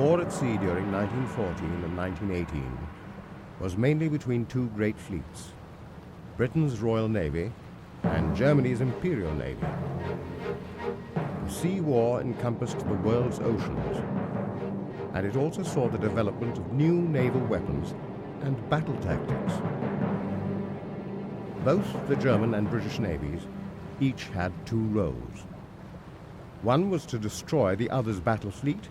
war at sea during 1914 and 1918 was mainly between two great fleets, Britain's Royal Navy and Germany's Imperial Navy. The sea war encompassed the world's oceans, and it also saw the development of new naval weapons and battle tactics. Both the German and British navies each had two roles. One was to destroy the other's battle fleet,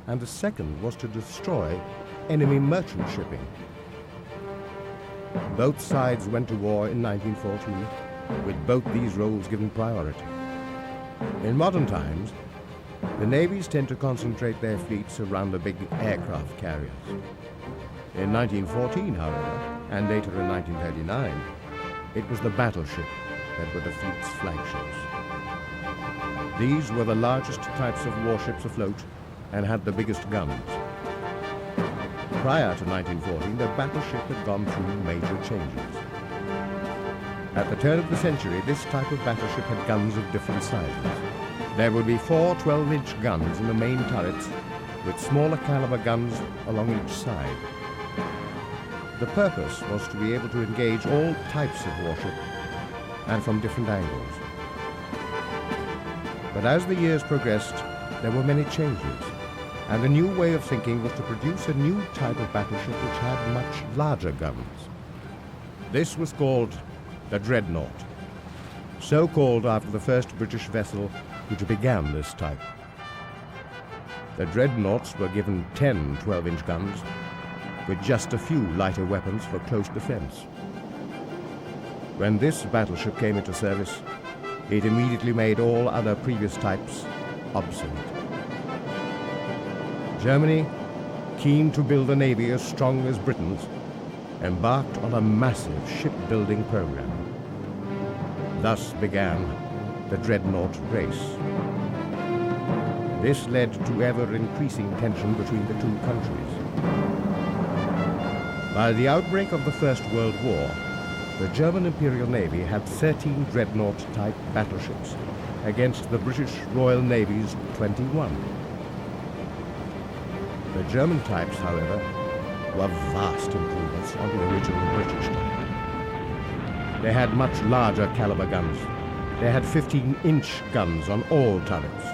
and the second was to destroy enemy merchant shipping. Both sides went to war in 1914, with both these roles given priority. In modern times, the navies tend to concentrate their fleets around the big aircraft carriers. In 1914, however, and later in 1939, it was the battleship that were the fleet's flagships. These were the largest types of warships afloat and had the biggest guns. Prior to 1914, the battleship had gone through major changes. At the turn of the century, this type of battleship had guns of different sizes. There would be 4 12-inch guns in the main turrets, with smaller caliber guns along each side. The purpose was to be able to engage all types of warship and from different angles. But as the years progressed, there were many changes, and a new way of thinking was to produce a new type of battleship which had much larger guns. This was called the Dreadnought, so called after the first British vessel which began this type. The Dreadnoughts were given 10 12-inch guns, with just a few lighter weapons for close defense. When this battleship came into service, it immediately made all other previous types obsolete. Germany, keen to build a navy as strong as Britain's, embarked on a massive shipbuilding program. Thus began the Dreadnought race. This led to ever-increasing tension between the two countries. By the outbreak of the First World War, the German Imperial Navy had 13 Dreadnought-type battleships against the British Royal Navy's 21. The German types, however, were vast improvements on the original British type. They had much larger caliber guns. They had 15-inch guns on all turrets.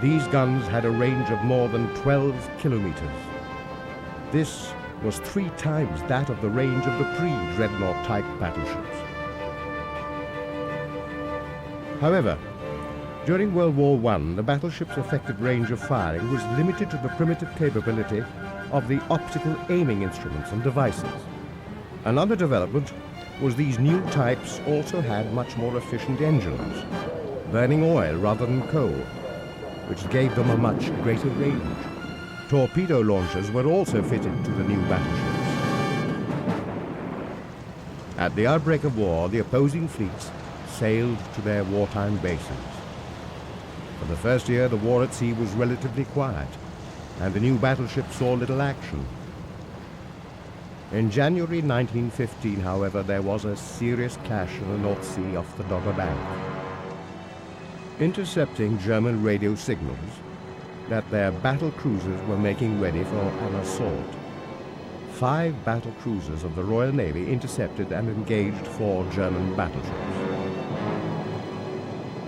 These guns had a range of more than 12 kilometers. This was 3 times that of the range of the pre-Dreadnought type battleships. However, during World War I, the battleship's effective range of firing was limited to the primitive capability of the optical aiming instruments and devices. Another development was these new types also had much more efficient engines, burning oil rather than coal, which gave them a much greater range. Torpedo launchers were also fitted to the new battleships. At the outbreak of war, the opposing fleets sailed to their wartime bases. For the first year, the war at sea was relatively quiet, and the new battleship saw little action. In January 1915, however, there was a serious clash in the North Sea off the Dogger Bank. Intercepting German radio signals that their battle cruisers were making ready for an assault, 5 battle cruisers of the Royal Navy intercepted and engaged 4 German battleships.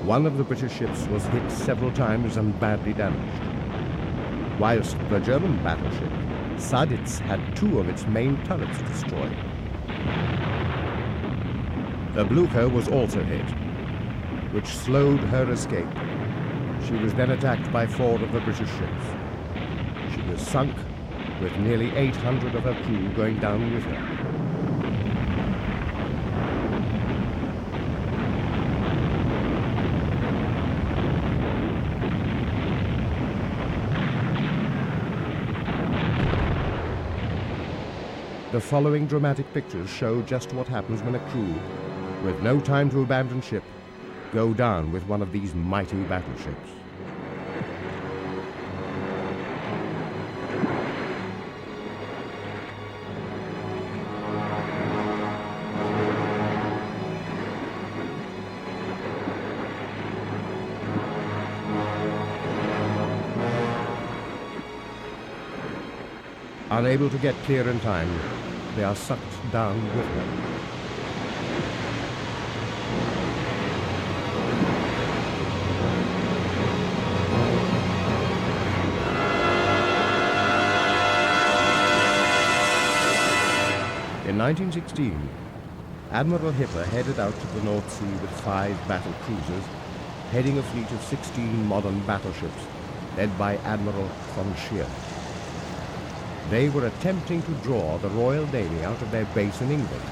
One of the British ships was hit several times and badly damaged, whilst the German battleship Tirpitz had 2 of its main turrets destroyed. The Blucher was also hit, which slowed her escape. She was then attacked by 4 of the British ships. She was sunk, with nearly 800 of her crew going down with her. The following dramatic pictures show just what happens when a crew, with no time to abandon ship, go down with one of these mighty battleships. Unable to get clear in time, they are sucked down with her. In 1916, Admiral Hitler headed out to the North Sea with 5 battle cruisers, heading a fleet of 16 modern battleships, led by Admiral von Scheer. They were attempting to draw the Royal Navy out of their base in England.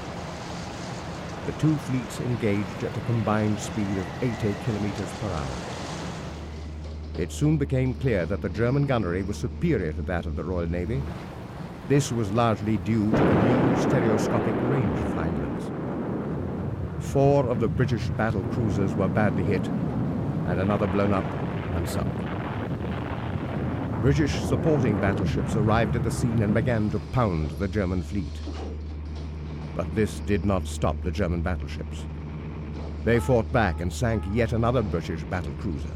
The two fleets engaged at a combined speed of 80 kilometers per hour. It soon became clear that the German gunnery was superior to that of the Royal Navy. This was largely due to the new stereoscopic rangefinders. 4 of the British battle cruisers were badly hit, and another blown up and sunk. British supporting battleships arrived at the scene and began to pound the German fleet. But this did not stop the German battleships. They fought back and sank yet another British battle cruiser.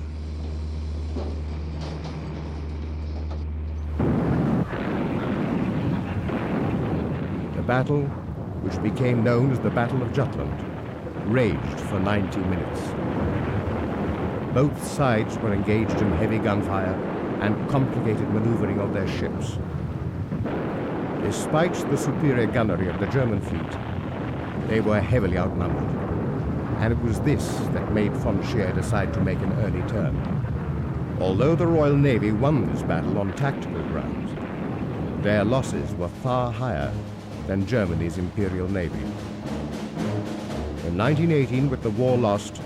The battle, which became known as the Battle of Jutland, raged for 90 minutes. Both sides were engaged in heavy gunfire and complicated maneuvering of their ships. Despite the superior gunnery of the German fleet, they were heavily outnumbered, and it was this that made von Scheer decide to make an early turn. Although the Royal Navy won this battle on tactical grounds, their losses were far higher than Germany's Imperial Navy. In 1918, with the war lost,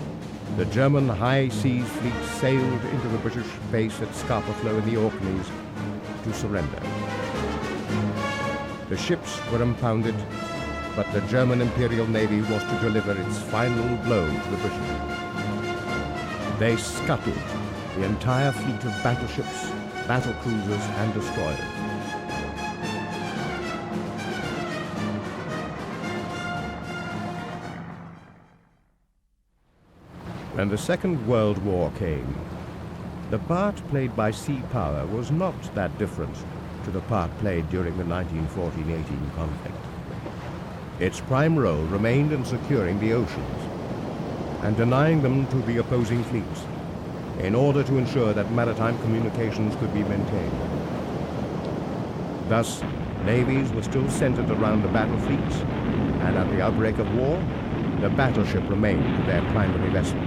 the German high seas fleet sailed into the British base at Scapa Flow in the Orkneys to surrender. The ships were impounded, but the German Imperial Navy was to deliver its final blow to the British. They scuttled the entire fleet of battleships, battle cruisers, and destroyers. When the Second World War came, the part played by sea power was not that different to the part played during the 1914-18 conflict. Its prime role remained in securing the oceans and denying them to the opposing fleets in order to ensure that maritime communications could be maintained. Thus, navies were still centered around the battle fleets, and at the outbreak of war, the battleship remained their primary vessel.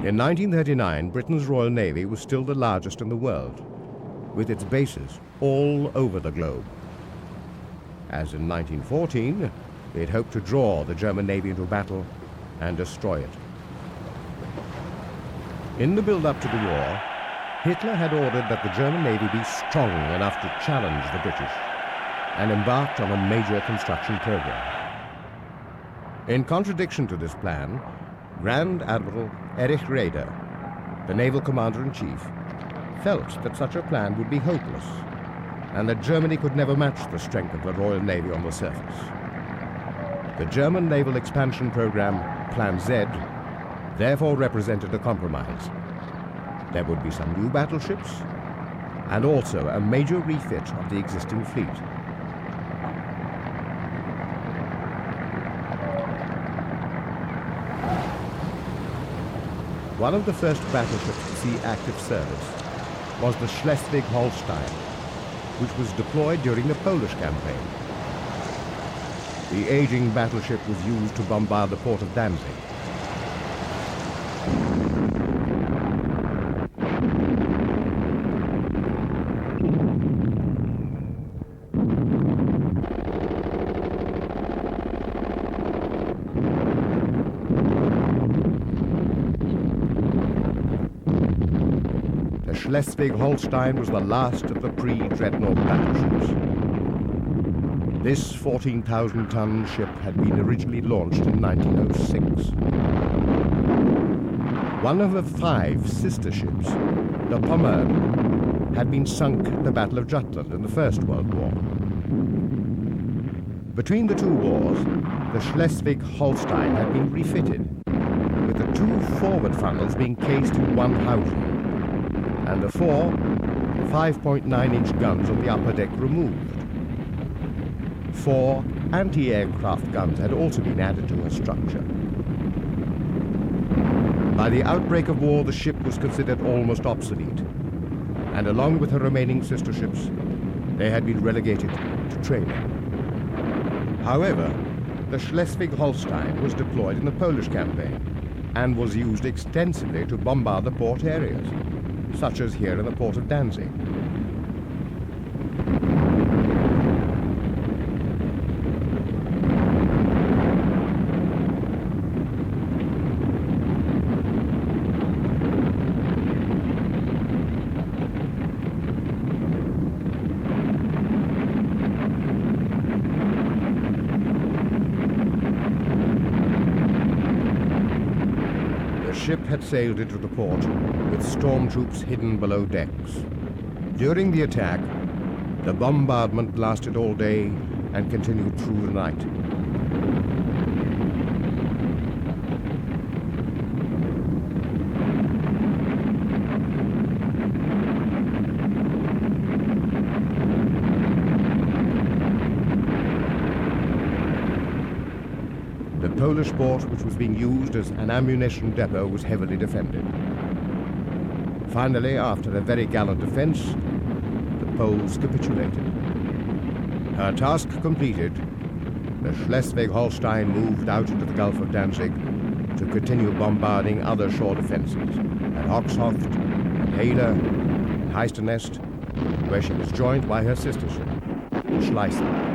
In 1939, Britain's Royal Navy was still the largest in the world, with its bases all over the globe. As in 1914, it hoped to draw the German Navy into battle and destroy it. In the build-up to the war, Hitler had ordered that the German Navy be strong enough to challenge the British, and embarked on a major construction program. In contradiction to this plan, Grand Admiral Erich Raeder, the naval commander-in-chief, felt that such a plan would be hopeless, and that Germany could never match the strength of the Royal Navy on the surface. The German naval expansion program, Plan Z, therefore represented a compromise. There would be some new battleships, and also a major refit of the existing fleet. One of the first battleships to see active service was the Schleswig-Holstein, which was deployed during the Polish campaign. The aging battleship was used to bombard the port of Danzig. Schleswig-Holstein was the last of the pre-Dreadnought battleships. This 14,000-ton ship had been originally launched in 1906. One of the 5 sister ships, the Pommern, had been sunk at the Battle of Jutland in the First World War. Between the two wars, the Schleswig-Holstein had been refitted, with the 2 forward funnels being cased in one housing, and the 4 5.9-inch guns on the upper deck removed. 4 anti-aircraft guns had also been added to her structure. By the outbreak of war, the ship was considered almost obsolete, and along with her remaining sister ships, they had been relegated to training. However, the Schleswig-Holstein was deployed in the Polish campaign and was used extensively to bombard the port areas, such as here in the port of Danzig. The ship had sailed into the port with storm troops hidden below decks. During the attack, the bombardment lasted all day and continued through the night. The Polish port, which was being used as an ammunition depot, was heavily defended. Finally, after a very gallant defense, the Poles capitulated. Her task completed, the Schleswig-Holstein moved out into the Gulf of Danzig to continue bombarding other shore defenses at Hoxhoft, at Halle, and Heistenest, where she was joined by her sister ship, Schleswig.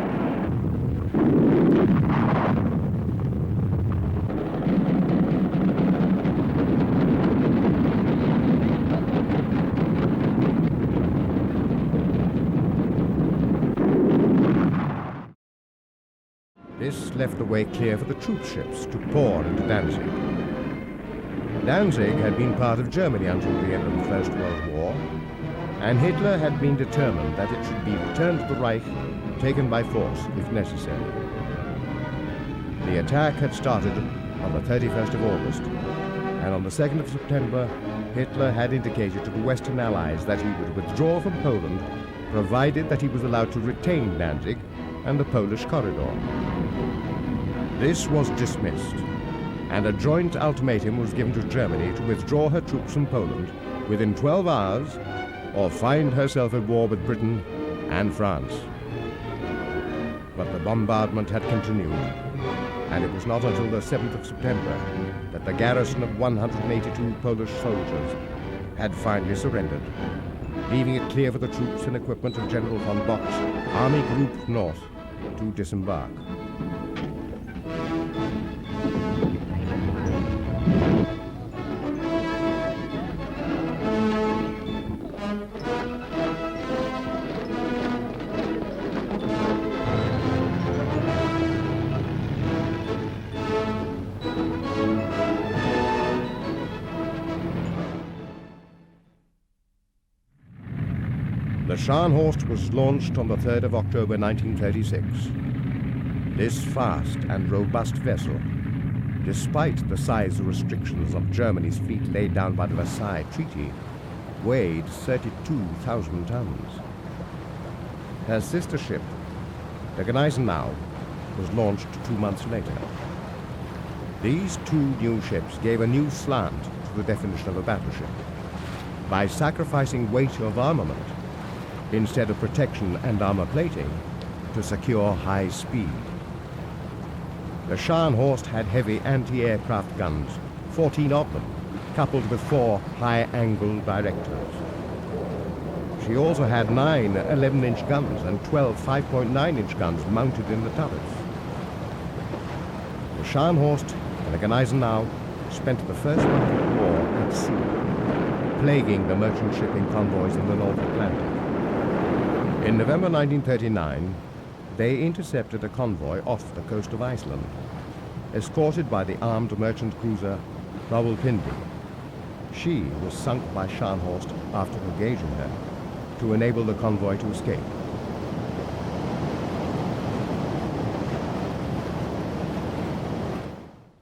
This left the way clear for the troop ships to pour into Danzig. Danzig had been part of Germany until the end of the First World War, and Hitler had been determined that it should be returned to the Reich, taken by force if necessary. The attack had started on the 31st of August, and on the 2nd of September, Hitler had indicated to the Western Allies that he would withdraw from Poland, provided that he was allowed to retain Danzig and the Polish corridor. This was dismissed, and a joint ultimatum was given to Germany to withdraw her troops from Poland within 12 hours or find herself at war with Britain and France. But the bombardment had continued, and it was not until the 7th of September that the garrison of 182 Polish soldiers had finally surrendered, leaving it clear for the troops and equipment of General von Bock's Army Group North to disembark. The Scharnhorst was launched on the 3rd of October 1936. This fast and robust vessel, despite the size restrictions of Germany's fleet laid down by the Versailles Treaty, weighed 32,000 tons. Her sister ship, the Gneisenau, was launched 2 months later. These two new ships gave a new slant to the definition of a battleship by sacrificing weight of armament instead of protection and armor plating to secure high speed. The Scharnhorst had heavy anti-aircraft guns, 14 of them, coupled with 4 high-angle directors. She also had 9 11-inch guns and 12 5.9-inch guns mounted in the turrets. The Scharnhorst and the Gneisenau spent the first month of the war at sea, plaguing the merchant shipping convoys in the North Atlantic. In November 1939, they intercepted a convoy off the coast of Iceland, escorted by the armed merchant cruiser Rawalpindi. She was sunk by Scharnhorst after engaging her to enable the convoy to escape.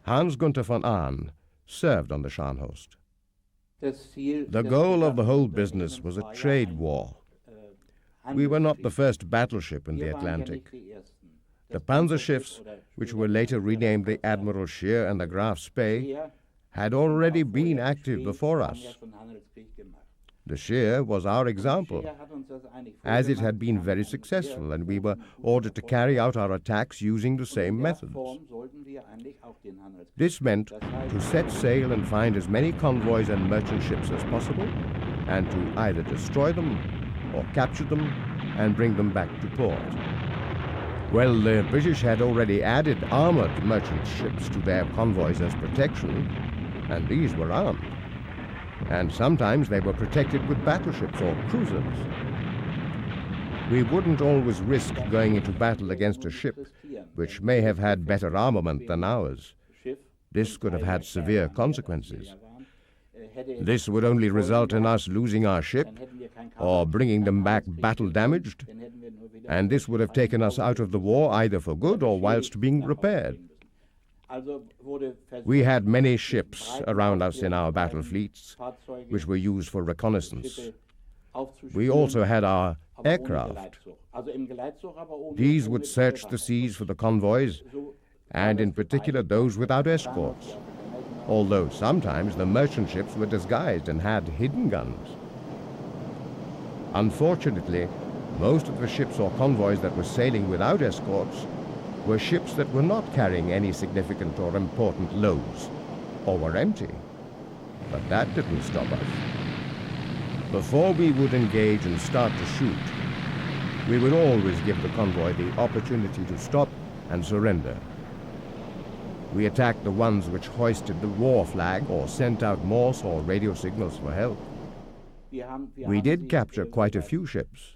Hans Gunther von Ahn served on the Scharnhorst. The goal of the whole business was a trade war. We were not the first battleship in the Atlantic. The Panzerschiffs, which were later renamed the Admiral Scheer and the Graf Spee, had already been active before us. The Scheer was our example, as it had been very successful, and we were ordered to carry out our attacks using the same methods. This meant to set sail and find as many convoys and merchant ships as possible, and to either destroy them or capture them and bring them back to port. Well, the British had already added armored merchant ships to their convoys as protection, and these were armed. And sometimes they were protected with battleships or cruisers. We wouldn't always risk going into battle against a ship which may have had better armament than ours. This could have had severe consequences. This would only result in us losing our ship or bringing them back battle-damaged, and this would have taken us out of the war either for good or whilst being repaired. We had many ships around us in our battle fleets, which were used for reconnaissance. We also had our aircraft. These would search the seas for the convoys, and in particular those without escorts, although sometimes the merchant ships were disguised and had hidden guns. Unfortunately, most of the ships or convoys that were sailing without escorts were ships that were not carrying any significant or important loads, or were empty. But that didn't stop us. Before we would engage and start to shoot, we would always give the convoy the opportunity to stop and surrender. We attacked the ones which hoisted the war flag or sent out Morse or radio signals for help. We did capture quite a few ships.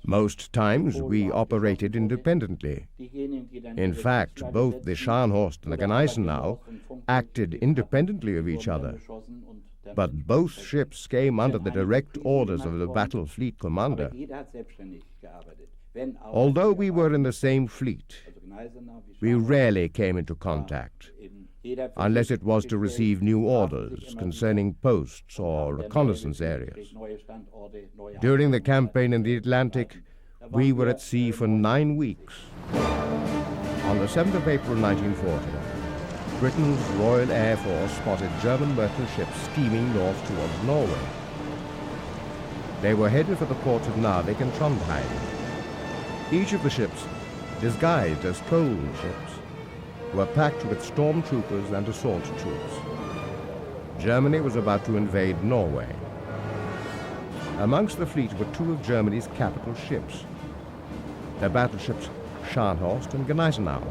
Most times we operated independently. In fact, both the Scharnhorst and the Gneisenau acted independently of each other. But both ships came under the direct orders of the battle fleet commander. Although we were in the same fleet, we rarely came into contact, unless it was to receive new orders concerning posts or reconnaissance areas. During the campaign in the Atlantic, we were at sea for 9 weeks. On the 7th of April 1940, Britain's Royal Air Force spotted German merchant ships steaming north towards Norway. They were headed for the ports of Narvik and Trondheim. Each of the ships, disguised as coal ships, were packed with stormtroopers and assault troops. Germany was about to invade Norway. Amongst the fleet were 2 of Germany's capital ships, the battleships Scharnhorst and Gneisenau.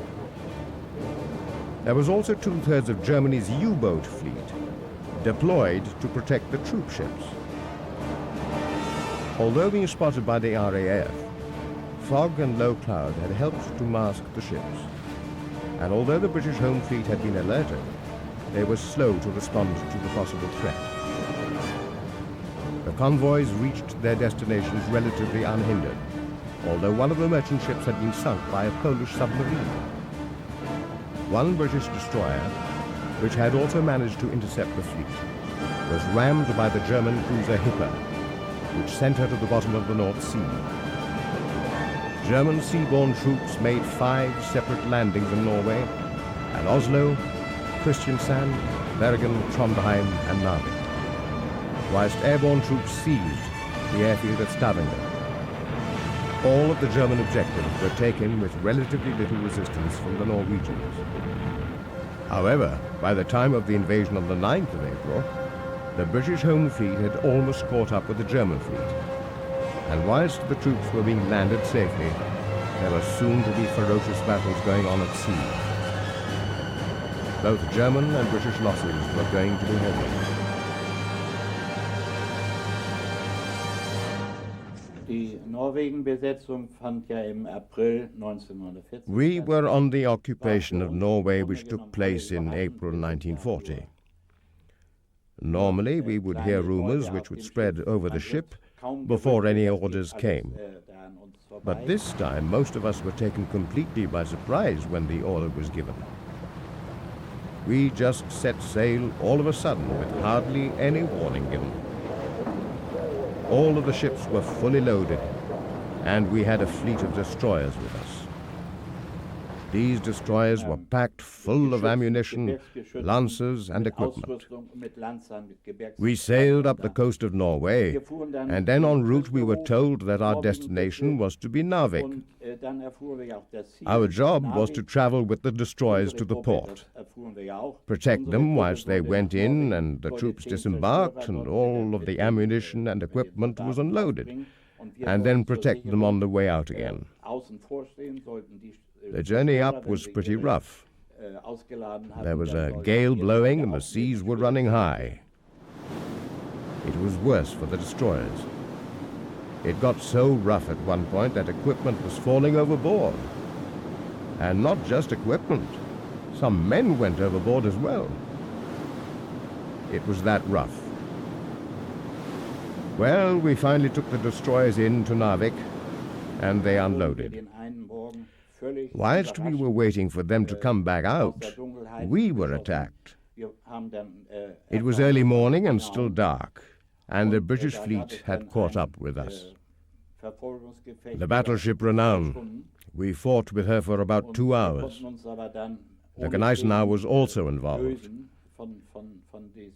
There was also 2/3 of Germany's U-boat fleet, deployed to protect the troop ships. Although being spotted by the RAF, fog and low cloud had helped to mask the ships. And although the British Home Fleet had been alerted, they were slow to respond to the possible threat. The convoys reached their destinations relatively unhindered, although one of the merchant ships had been sunk by a Polish submarine. One British destroyer, which had also managed to intercept the fleet, was rammed by the German cruiser Hipper, which sent her to the bottom of the North Sea. German seaborne troops made 5 separate landings in Norway, at Oslo, Kristiansand, Bergen, Trondheim and Narvik, whilst airborne troops seized the airfield at Stavanger. All of the German objectives were taken with relatively little resistance from the Norwegians. However, by the time of the invasion on the 9th of April, the British Home Fleet had almost caught up with the German fleet. And whilst the troops were being landed safely, there were soon to be ferocious battles going on at sea. Both German and British losses were going to be heavy. We were on the occupation of Norway, which took place in April 1940. Normally, we would hear rumors which would spread over the ship before any orders came. But this time, most of us were taken completely by surprise when the order was given. We just set sail all of a sudden with hardly any warning given. All of the ships were fully loaded, and we had a fleet of destroyers with us. These destroyers were packed full of ammunition, lancers, and equipment. We sailed up the coast of Norway, and then en route we were told that our destination was to be Narvik. Our job was to travel with the destroyers to the port, protect them whilst they went in and the troops disembarked and all of the ammunition and equipment was unloaded, and then protect them on the way out again. The journey up was pretty rough. There was a gale blowing and the seas were running high. It was worse for the destroyers. It got so rough at one point that equipment was falling overboard. And not just equipment. Some men went overboard as well. It was that rough. Well, we finally took the destroyers in to Narvik, and they unloaded. Whilst we were waiting for them to come back out, we were attacked. It was early morning and still dark, and the British fleet had caught up with us. The battleship Renown, we fought with her for about 2 hours. The Gneisenau was also involved.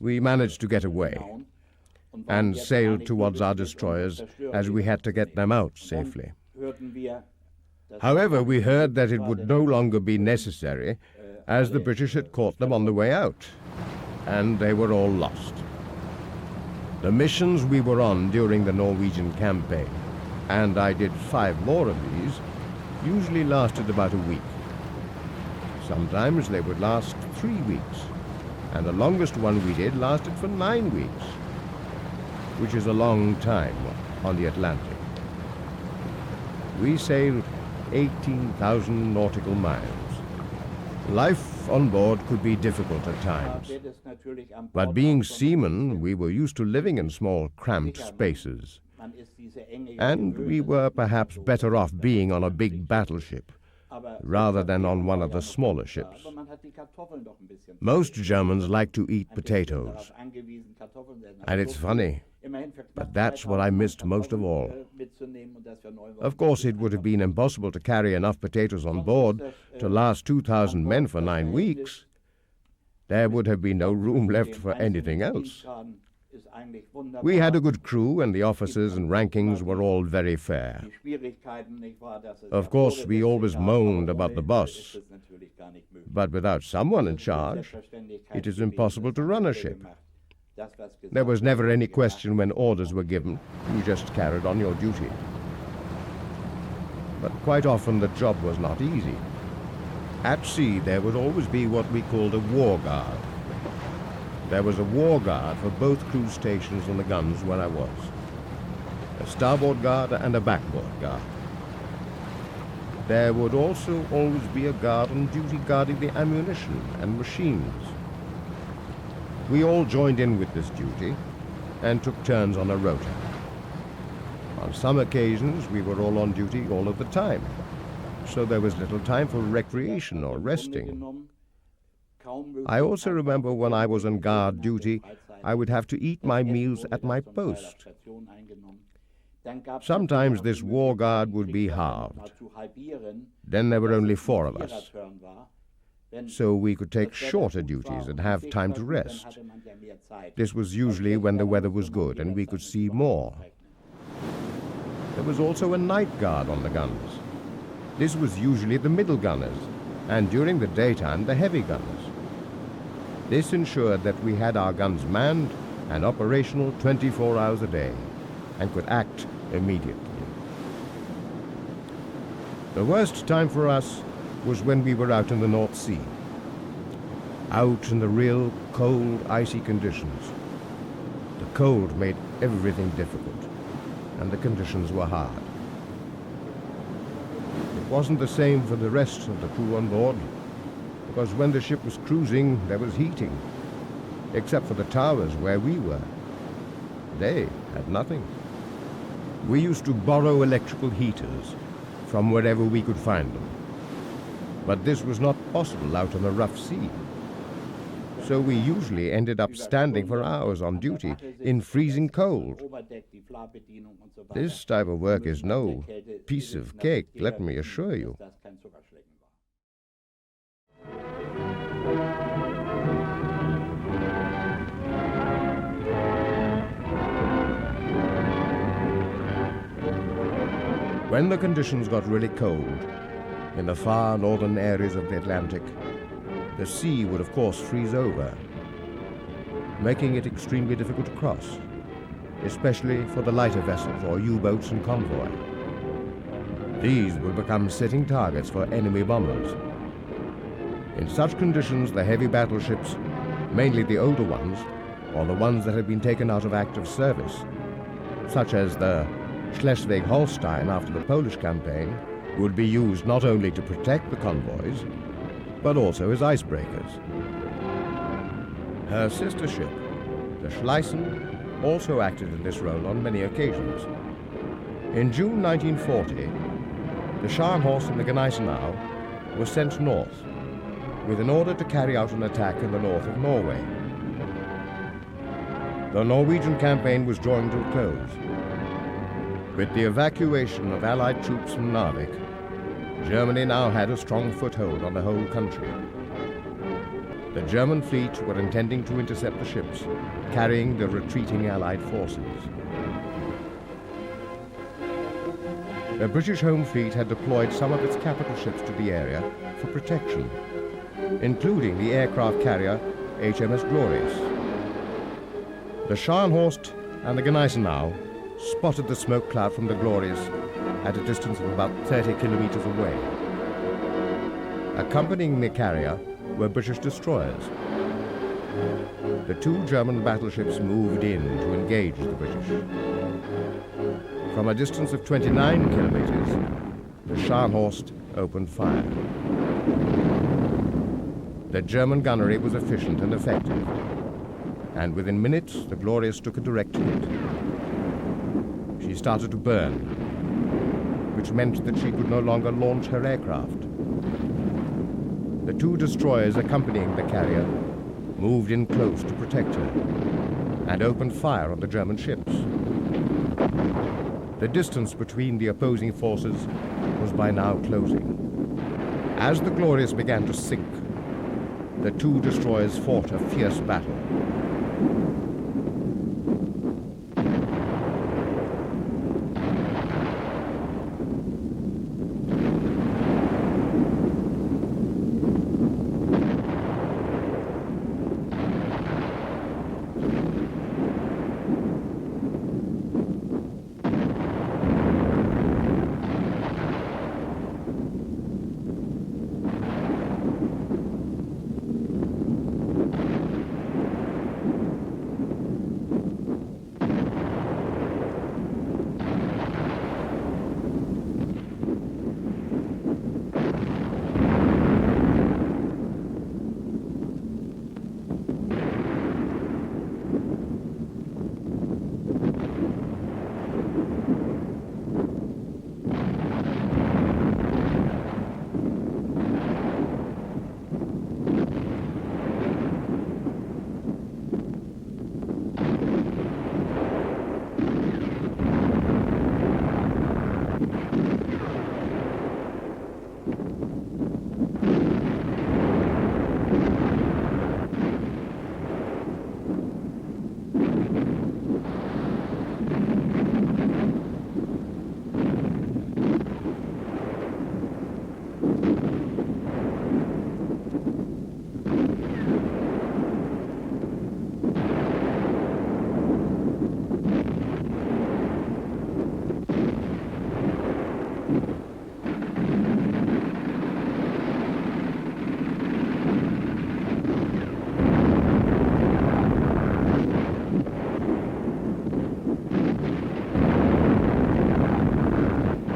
We managed to get away and sailed towards our destroyers as we had to get them out safely. However, we heard that it would no longer be necessary as the British had caught them on the way out, and they were all lost. The missions we were on during the Norwegian campaign, and I did 5 more of these, usually lasted about a week. Sometimes they would last 3 weeks, and the longest one we did lasted for 9 weeks, which is a long time on the Atlantic. We sailed 18,000 nautical miles. Life on board could be difficult at times, but being seamen, we were used to living in small, cramped spaces, and we were perhaps better off being on a big battleship rather than on one of the smaller ships. Most Germans like to eat potatoes, and it's funny, but that's what I missed most of all. Of course, it would have been impossible to carry enough potatoes on board to last 2,000 men for 9 weeks. There would have been no room left for anything else. We had a good crew, and the officers and rankings were all very fair. Of course, we always moaned about the boss, but without someone in charge, it is impossible to run a ship. There was never any question when orders were given. You just carried on your duty. But quite often the job was not easy. At sea, there would always be what we called a war guard. There was a war guard for both cruise stations on the guns where I was. A starboard guard and a backboard guard. There would also always be a guard on duty guarding the ammunition and machines. We all joined in with this duty and took turns on a rota. On some occasions, we were all on duty all of the time, so there was little time for recreation or resting. I also remember when I was on guard duty, I would have to eat my meals at my post. Sometimes this war guard would be halved. Then there were only 4 of us, so we could take shorter duties and have time to rest. This was usually when the weather was good and we could see more. There was also a night guard on the guns. This was usually the middle gunners, and during the daytime the heavy gunners. This ensured that we had our guns manned and operational 24 hours a day and could act immediately. The worst time for us was when we were out in the North Sea, out in the real cold, icy conditions. The cold made everything difficult, and the conditions were hard. It wasn't the same for the rest of the crew on board, because when the ship was cruising, there was heating, except for the towers where we were. They had nothing. We used to borrow electrical heaters from wherever we could find them, but this was not possible out on the rough sea. so we usually ended up standing for hours on duty in freezing cold. This type of work is no piece of cake, let me assure you. When the conditions got really cold, in the far northern areas of the Atlantic, the sea would of course freeze over, making it extremely difficult to cross, especially for the lighter vessels or U-boats and convoy. These would become sitting targets for enemy bombers. In such conditions, the heavy battleships, mainly the older ones, or the ones that had been taken out of active service, such as the Schleswig-Holstein after the Polish campaign, would be used not only to protect the convoys, but also as icebreakers. Her sister ship, the Schlesien, also acted in this role on many occasions. In June 1940, the Scharnhorst and the Gneisenau were sent north with an order to carry out an attack in the north of Norway. The Norwegian campaign was drawing to a close. With the evacuation of Allied troops from Narvik, Germany now had a strong foothold on the whole country. The German fleet were intending to intercept the ships carrying the retreating Allied forces. The British Home Fleet had deployed some of its capital ships to the area for protection, including the aircraft carrier HMS Glorious. The Scharnhorst and the Gneisenau spotted the smoke cloud from the Glorious at a distance of about 30 kilometers away. Accompanying the carrier were British destroyers. The two German battleships moved in to engage the British. From a distance of 29 kilometers, the Scharnhorst opened fire. The German gunnery was efficient and effective, and within minutes the Glorious took a direct hit. She started to burn, which meant that she could no longer launch her aircraft. The two destroyers accompanying the carrier moved in close to protect her and opened fire on the German ships. The distance between the opposing forces was by now closing. As the Glorious began to sink, the two destroyers fought a fierce battle.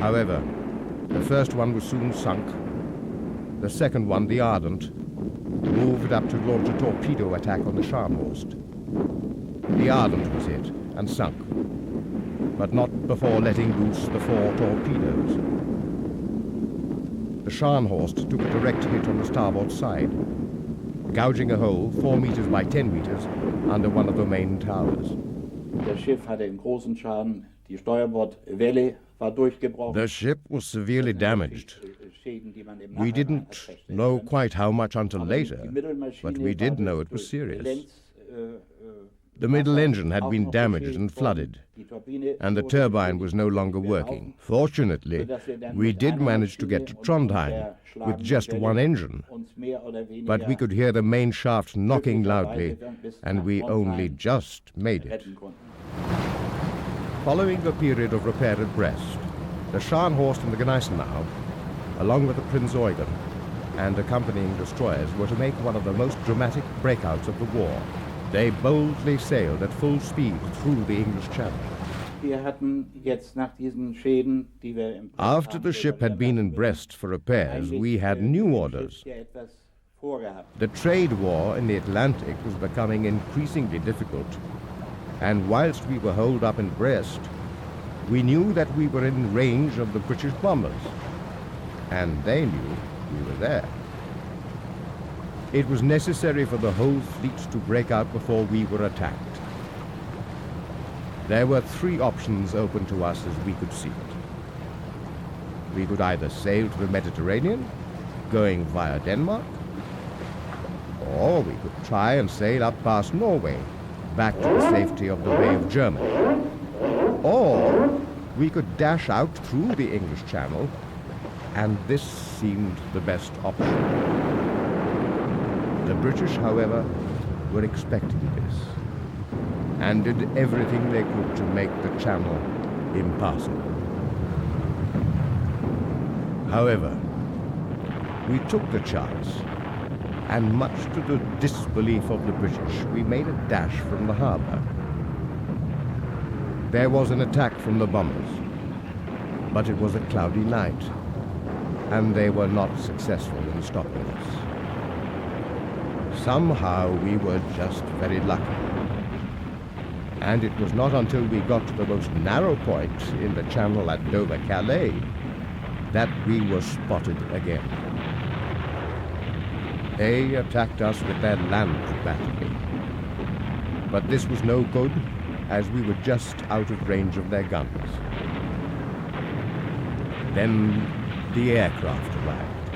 However, the first one was soon sunk. The second one, the Ardent, moved up to launch a torpedo attack on the Scharnhorst. The Ardent was hit and sunk, but not before letting loose the 4 torpedoes. The Scharnhorst took a direct hit on the starboard side, gouging a hole 4 meters by 10 meters under one of the main towers. Das Schiff hatte einen großen Schaden. Die Steuerbordwelle war durchgebrochen. The ship was severely damaged. We didn't know quite how much until later, but we did know it was serious. The middle engine had been damaged and flooded, and the turbine was no longer working. Fortunately, we did manage to get to Trondheim with just one engine, but we could hear the main shaft knocking loudly, and we only just made it. Following the period of repair at Brest, the Scharnhorst and the Gneisenau, along with the Prinz Eugen and accompanying destroyers, were to make one of the most dramatic breakouts of the war. They boldly sailed at full speed through the English Channel. After the ship had been in Brest for repairs, we had new orders. The trade war in the Atlantic was becoming increasingly difficult, and whilst we were holed up in Brest, we knew that we were in range of the British bombers, and they knew we were there. It was necessary for the whole fleet to break out before we were attacked. There were 3 options open to us as we could see it. We could either sail to the Mediterranean, going via Denmark, or we could try and sail up past Norway, back to the safety of the Bay of Germany. Or we could dash out through the English Channel, and this seemed the best option. The British, however, were expecting this, and did everything they could to make the channel impassable. However, we took the chance, and much to the disbelief of the British, we made a dash from the harbour. There was an attack from the bombers, but it was a cloudy night, and they were not successful in stopping us. Somehow we were just very lucky. And it was not until we got to the most narrow point in the channel at Dover-Calais that we were spotted again. They attacked us with their land battery. But this was no good, as we were just out of range of their guns. Then the aircraft arrived.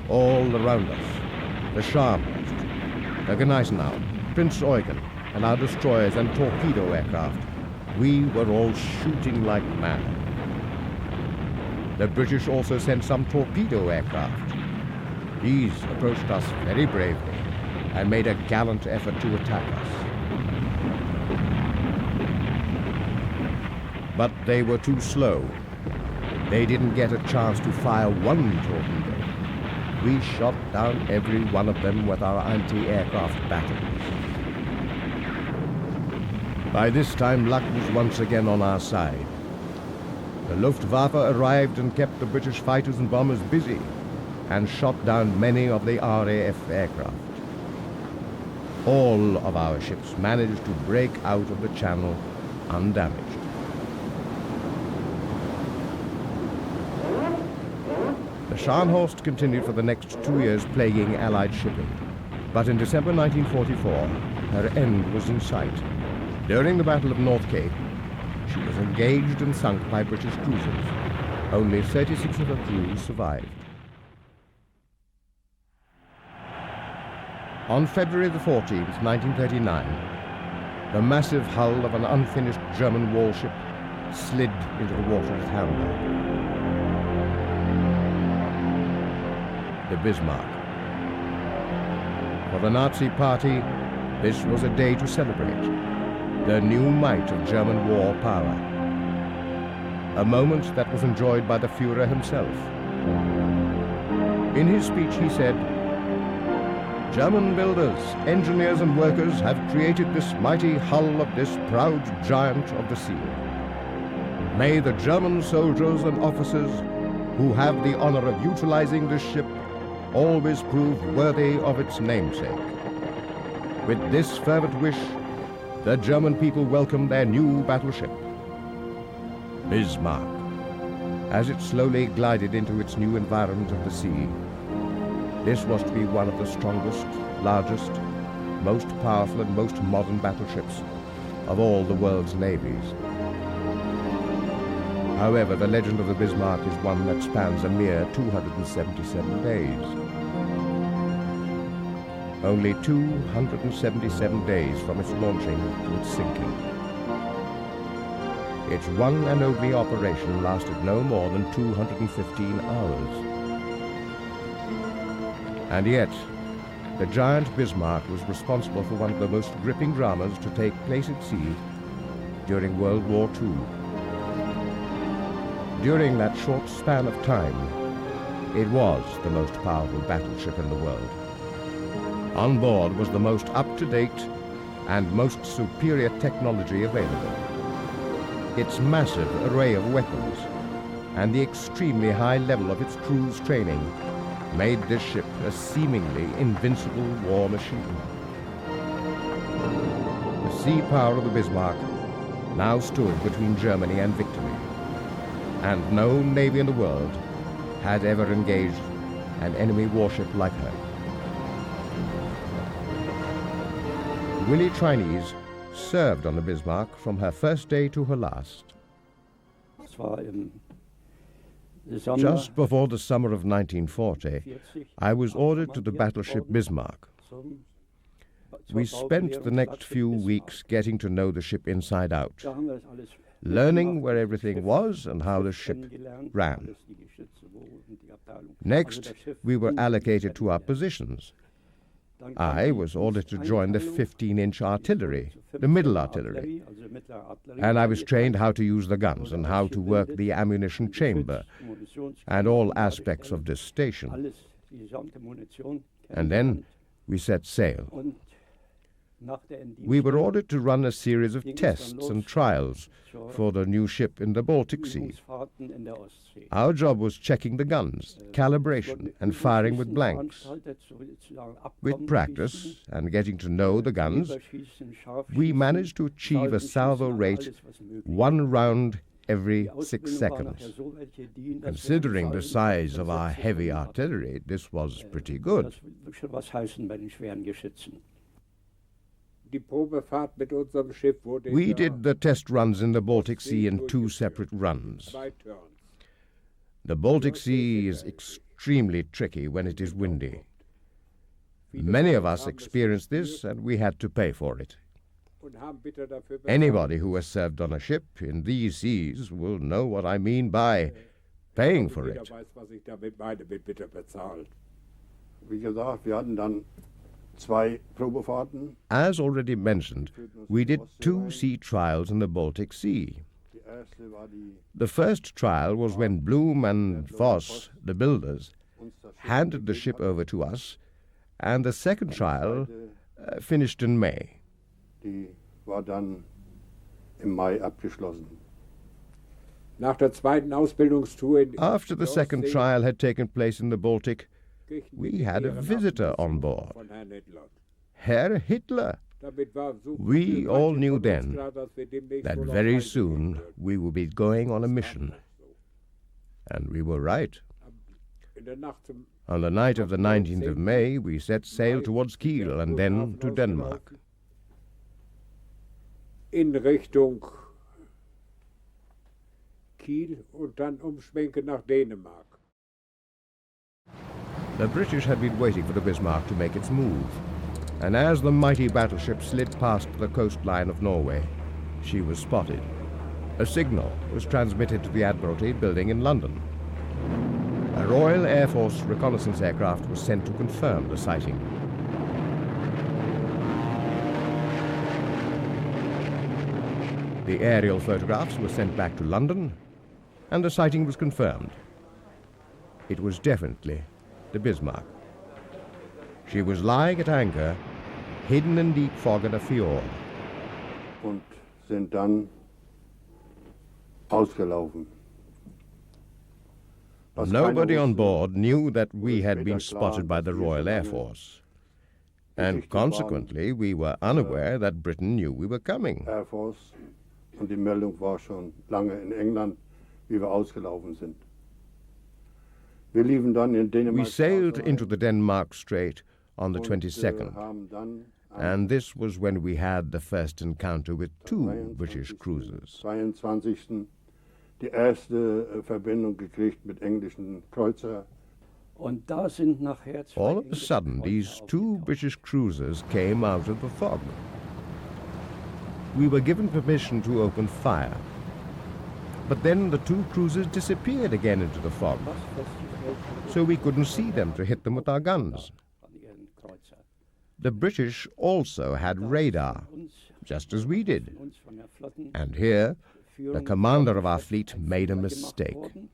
All around us, the Scharnhorst, the Gneisenau, Prinz Eugen, and our destroyers and torpedo aircraft, we were all shooting like mad. The British also sent some torpedo aircraft. These approached us very bravely and made a gallant effort to attack us. But they were too slow. They didn't get a chance to fire one torpedo. We shot down every one of them with our anti-aircraft batteries. By this time, luck was once again on our side. The Luftwaffe arrived and kept the British fighters and bombers busy, and shot down many of the RAF aircraft. All of our ships managed to break out of the channel undamaged. The Scharnhorst continued for the next 2 years plaguing Allied shipping, but in December 1944, her end was in sight. During the Battle of North Cape, she was engaged and sunk by British cruisers. Only 36 of her crew survived. On February the 14th, 1939, the massive hull of an unfinished German warship slid into the water at Hamburg. The Bismarck. For the Nazi Party, this was a day to celebrate the new might of German war power. A moment that was enjoyed by the Führer himself. In his speech he said, "German builders, engineers and workers have created this mighty hull of this proud giant of the sea. May the German soldiers and officers who have the honor of utilizing this ship always prove worthy of its namesake. With this fervent wish, the German people welcome their new battleship, Bismarck." As it slowly glided into its new environment of the sea, This was to be one of the strongest, largest, most powerful and most modern battleships of all the world's navies. However, the legend of the Bismarck is one that spans a mere 277 days. Only 277 days from its launching to its sinking. Its one and only operation lasted no more than 215 hours. And yet, the giant Bismarck was responsible for one of the most gripping dramas to take place at sea during World War II. During that short span of time, it was the most powerful battleship in the world. On board was the most up-to-date and most superior technology available. Its massive array of weapons and the extremely high level of its crew's training made this ship a seemingly invincible war machine. The sea power of the Bismarck now stood between Germany and victory, and no navy in the world had ever engaged an enemy warship like her. Willie Chinese served on the Bismarck from her first day to her last. Just before the summer of 1940, I was ordered to the battleship Bismarck. We spent the next few weeks getting to know the ship inside out, learning where everything was and how the ship ran. Next, we were allocated to our positions. I was ordered to join the 15-inch artillery, the middle artillery, and I was trained how to use the guns and how to work the ammunition chamber and all aspects of this station. And then we set sail. We were ordered to run a series of tests and trials for the new ship in the Baltic Sea. Our job was checking the guns, calibration, and firing with blanks. With practice and getting to know the guns, we managed to achieve a salvo rate 1 round every 6 seconds. Considering the size of our heavy artillery, this was pretty good. We did the test runs in the Baltic Sea in 2 separate runs. The Baltic Sea is extremely tricky when it is windy. Many of us experienced this, and we had to pay for it. Anybody who has served on a ship in these seas will know what I mean by paying for it. As already mentioned, we did 2 sea trials in the Baltic Sea. The first trial was when Blum and Voss, the builders, handed the ship over to us, and the second trial finished in May. After the second trial had taken place in the Baltic, we had a visitor on board, Herr Hitler. We all knew then that very soon we would be going on a mission. And we were right. On the night of the 19th of May, we set sail towards Kiel and then to Denmark. In Richtung Kiel und dann umschwenken nach Dänemark. The British had been waiting for the Bismarck to make its move, and as the mighty battleship slid past the coastline of Norway, she was spotted. A signal was transmitted to the Admiralty building in London. A Royal Air Force reconnaissance aircraft was sent to confirm the sighting. The aerial photographs were sent back to London, and the sighting was confirmed. It was definitely the Bismarck. She was lying at anchor, hidden in deep fog in a fjord. Und sind dann ausgelaufen. Nobody on board knew that we had been spotted by the Royal Air Force, and consequently we were unaware that Britain knew we were coming. Air Force, und die Meldung war schon lange in England, wie wir ausgelaufen sind. Wir liefen dann in Dänemark. We sailed into the Denmark Strait on the und, 22nd, haben dann am and this was when we had the first encounter with two British cruisers. 22. die erste Verbindung gekriegt mit englischen Kreuzer. Und da sind nachher zwei All of a englische sudden, Kreuzer these two aufgetaucht. British cruisers came out of the fog. We were given permission to open fire, but then the two cruisers disappeared again into the fog, Was festgestellt wurde, so we couldn't see them to hit them with our guns. an ihren Kreuzer. The British also had radar, Uns, just as we did. von uns von der Flottenführung And here, the commander of our fleet made a gemacht mistake. worden.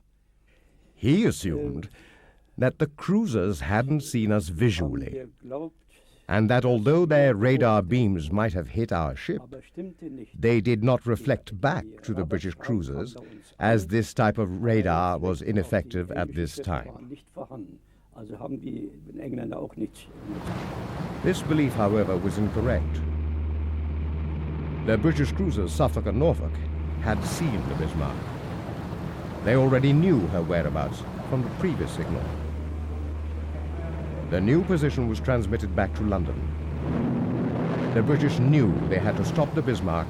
He assumed that the cruisers hadn't seen us Haben visually, wir glaubt, and that although their radar beams might have hit our ship, aber stimmte nicht. they did not reflect back to the British cruisers, as this type of radar was ineffective at this time. Waren nicht vorhanden. Also haben die Engländer auch nicht. This belief, however, was incorrect. The British cruisers Suffolk and Norfolk had seen the Bismarck. They already knew her whereabouts from the previous signal. The new position was transmitted back to London. The British knew they had to stop the Bismarck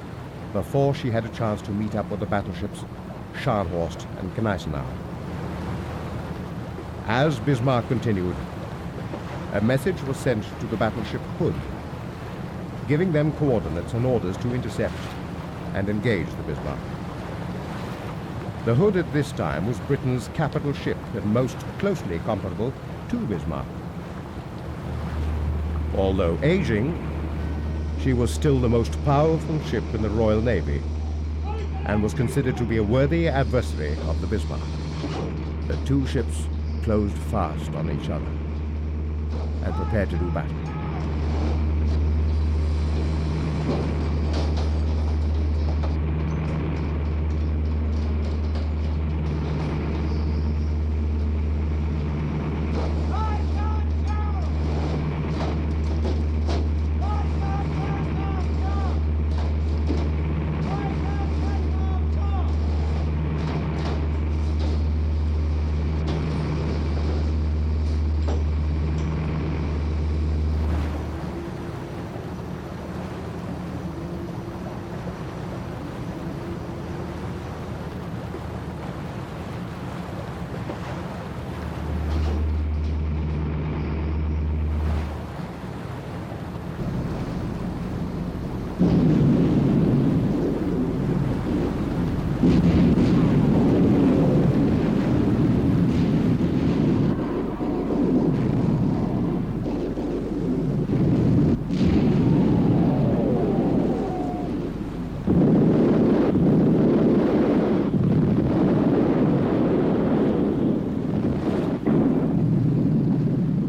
before she had a chance to meet up with the battleships Scharnhorst and Gneisenau. As Bismarck continued, a message was sent to the battleship Hood, giving them coordinates and orders to intercept and engage the Bismarck. The Hood at this time was Britain's capital ship and most closely comparable to Bismarck. Although aging, she was still the most powerful ship in the Royal Navy and was considered to be a worthy adversary of the Bismarck. The two ships closed fast on each other and prepared to do battle.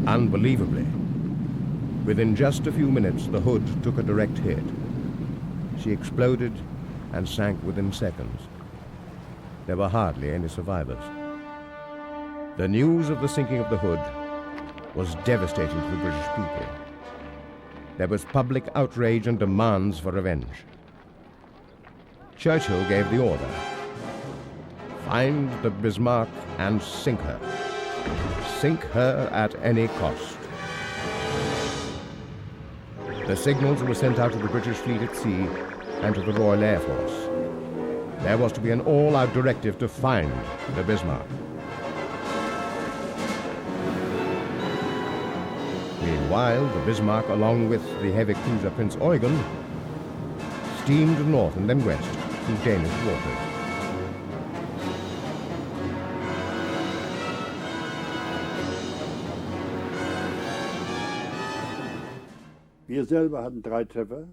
Unbelievably, within just a few minutes, the Hood took a direct hit. She exploded and sank within seconds. There were hardly any survivors. The news of the sinking of the Hood was devastating to the British people. There was public outrage and demands for revenge. Churchill gave the order: find the Bismarck and sink her. Sink her at any cost. The signals were sent out to the British fleet at sea and to the Royal Air Force. There was to be an all-out directive to find the Bismarck. Meanwhile, the Bismarck, along with the heavy cruiser Prince Eugen, steamed north and then west through Danish waters. Wir selber hatten 3 Treffer.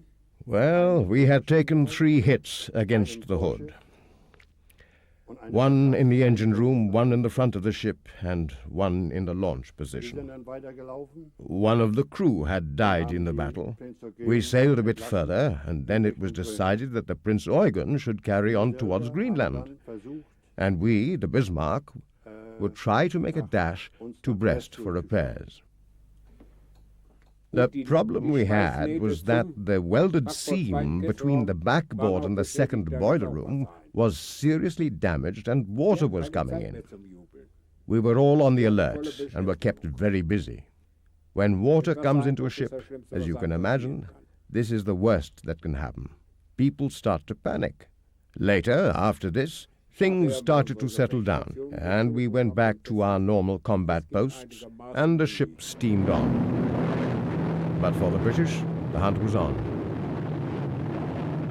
Well, we had taken 3 hits against the Hood. One in the engine room, one in the front of the ship, and one in the launch Wir sind position. dann weitergelaufen. One of the crew had died in the battle. We sailed a bit further, and then it was decided that the Prince Eugen should carry on towards Greenland, and we, the Bismarck, would try to make a dash to Brest for repairs. The problem we had was that the welded seam between the backboard and the second boiler room was seriously damaged and water was coming in. We were all on the alert and were kept very busy. When water comes into a ship, as you can imagine, this is the worst that can happen. People start to panic. Later, after this, things started to settle down, and we went back to our normal combat posts, and the ship steamed on. But for the British, the hunt was on.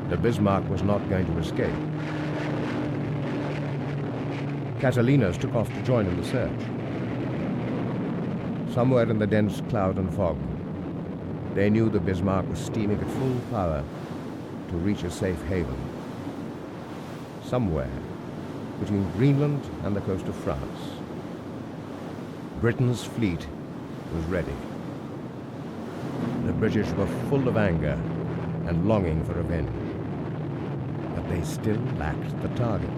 The Bismarck was not going to escape. Catalinas took off to join in the search. Somewhere in the dense cloud and fog, they knew the Bismarck was steaming at full power to reach a safe haven. Somewhere between Greenland and the coast of France. Britain's fleet was ready. The British were full of anger and longing for revenge, but they still lacked the target.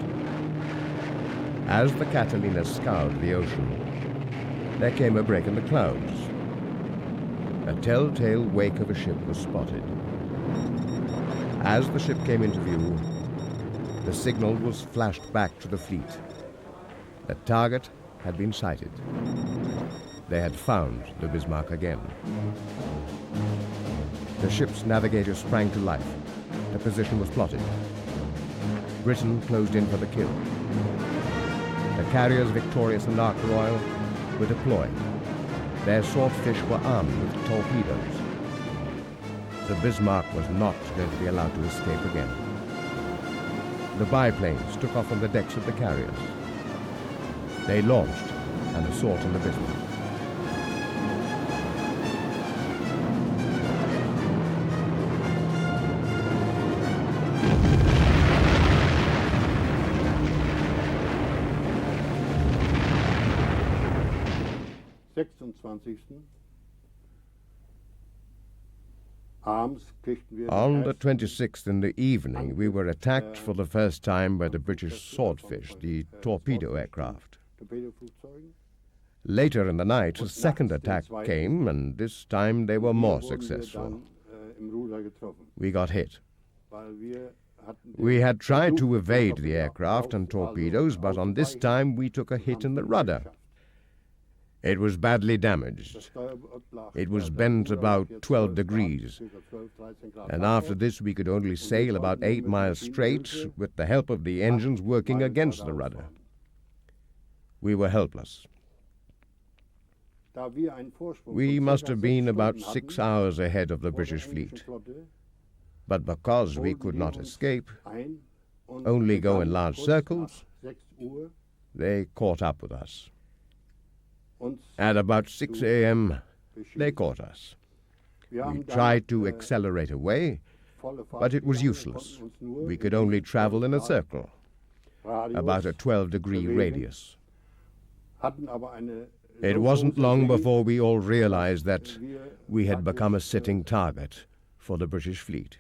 As the Catalina scoured the ocean, there came a break in the clouds. A telltale wake of a ship was spotted. As the ship came into view, the signal was flashed back to the fleet. The target had been sighted. They had found the Bismarck again. The ship's navigator sprang to life. The position was plotted. Britain closed in for the kill. The carriers Victorious and Ark Royal were deployed. Their swordfish were armed with torpedoes. The Bismarck was not going to be allowed to escape again. The biplanes took off on the decks of the carriers. They launched an assault on the Bismarck. On the 26th in the evening, we were attacked for the first time by the British Swordfish, the torpedo aircraft. Later in the night, a second attack came, and this time they were more successful. We got hit. We had tried to evade the aircraft and torpedoes, but on this time we took a hit in the rudder. It was badly damaged. It was bent about 12 degrees. And after this we could only sail about 8 miles straight with the help of the engines working against the rudder. We were helpless. We must have been about 6 hours ahead of the British fleet. But because we could not escape, only go in large circles, they caught up with us. At about 6 a.m., they caught us. We tried to accelerate away, but it was useless. We could only travel in a circle, about a 12-degree radius. It wasn't long before we all realized that we had become a sitting target for the British fleet.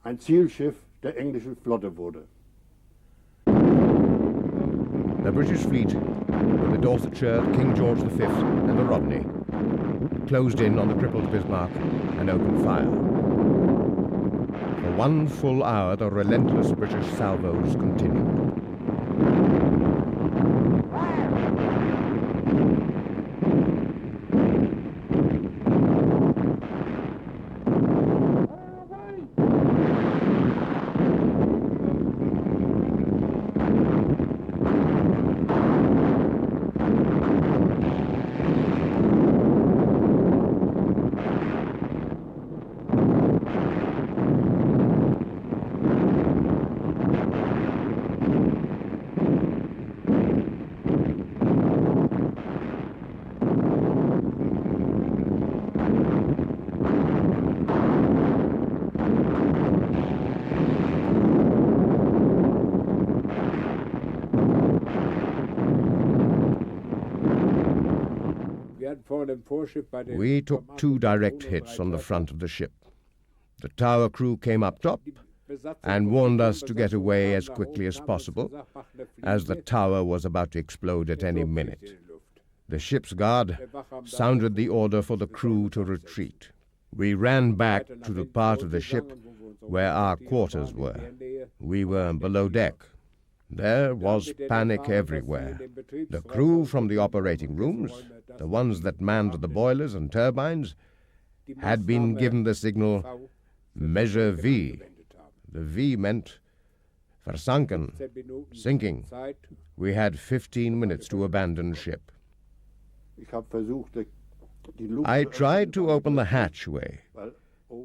Ein Zielschiff der englischen Flotte wurde. The British fleet, with the Dorsetshire, King George V, and the Rodney, closed in on the crippled Bismarck and opened fire. For 1 full hour, the relentless British salvos continued. We took 2 direct hits on the front of the ship. The tower crew came up top and warned us to get away as quickly as possible, as the tower was about to explode at any minute. The ship's guard sounded the order for the crew to retreat. We ran back to the part of the ship where our quarters were. We were below deck. There was panic everywhere. The crew from the operating rooms, the ones that manned the boilers and turbines, had been given the signal Measure V. The V meant versunken, sinking. We had 15 minutes to abandon ship. I tried to open the hatchway.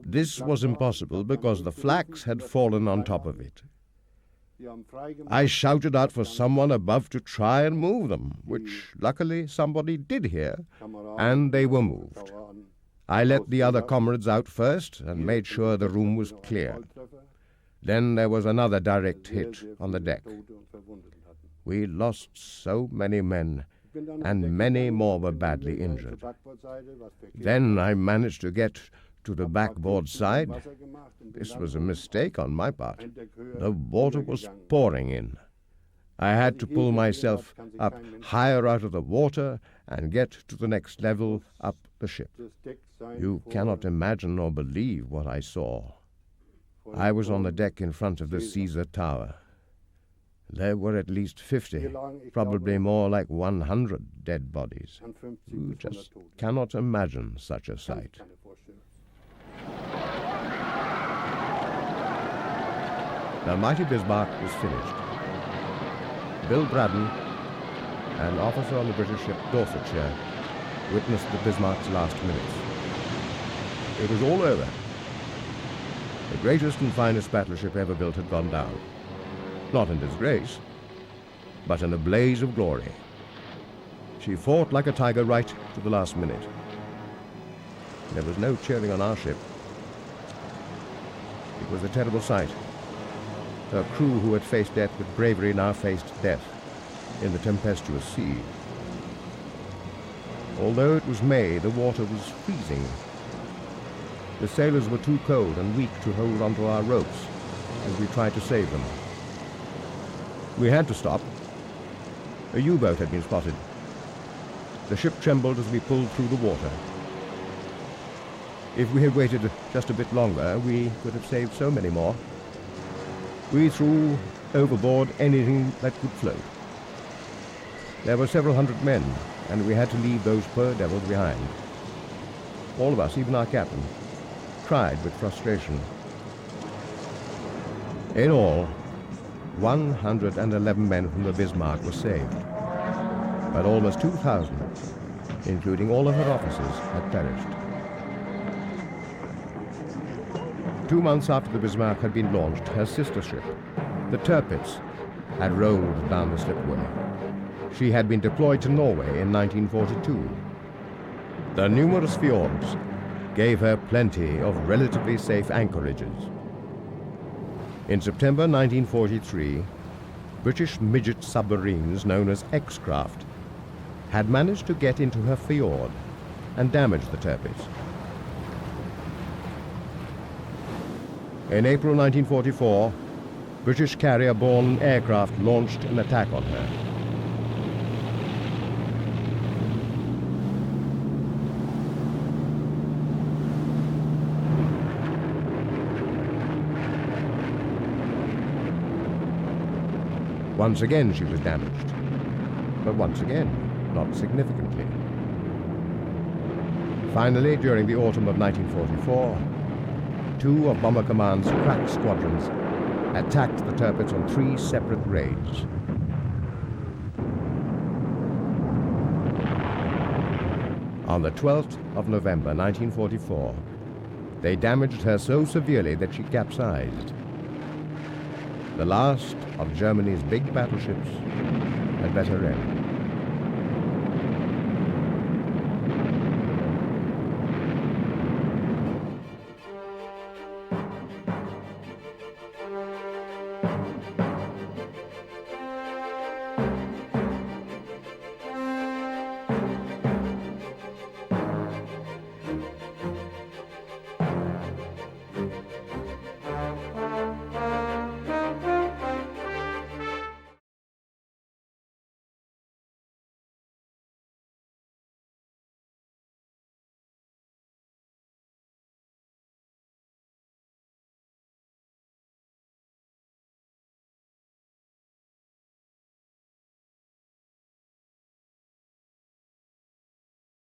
This was impossible because the flax had fallen on top of it. I shouted out for someone above to try and move them, which luckily somebody did hear, and they were moved. I let the other comrades out first and made sure the room was clear. Then there was another direct hit on the deck. We lost so many men, and many more were badly injured. Then I managed to get to the backboard side. This was a mistake on my part. The water was pouring in. I had to pull myself up higher out of the water and get to the next level up the ship. You cannot imagine or believe what I saw. I was on the deck in front of the Caesar Tower. There were at least 50, probably more like 100 dead bodies. You just cannot imagine such a sight. The mighty Bismarck was finished. Bill Braddon, an officer on the British ship Dorsetshire, witnessed the Bismarck's last minutes. It was all over. The greatest and finest battleship ever built had gone down. Not in disgrace, but in a blaze of glory. She fought like a tiger right to the last minute. There was no cheering on our ship. It was a terrible sight. Her crew who had faced death with bravery now faced death in the tempestuous sea. Although it was May, the water was freezing. The sailors were too cold and weak to hold onto our ropes as we tried to save them. We had to stop. A U-boat had been spotted. The ship trembled as we pulled through the water. If we had waited just a bit longer, we could have saved so many more. We threw overboard anything that could float. There were several hundred men, and we had to leave those poor devils behind. All of us, even our captain, cried with frustration. In all, 111 men from the Bismarck were saved, but almost 2,000, including all of her officers, had perished. 2 months after the Bismarck had been launched, her sister ship, the Tirpitz, had rolled down the slipway. She had been deployed to Norway in 1942. The numerous fjords gave her plenty of relatively safe anchorages. In September 1943, British midget submarines known as X-Craft had managed to get into her fjord and damage the Tirpitz. In April 1944, British carrier-borne aircraft launched an attack on her. Once again she was damaged, but once again, not significantly. Finally, during the autumn of 1944, 2 of Bomber Command's crack squadrons attacked the Tirpitz on 3 separate raids. On the 12th of November 1944, they damaged her so severely that she capsized. The last of Germany's big battleships had met her end.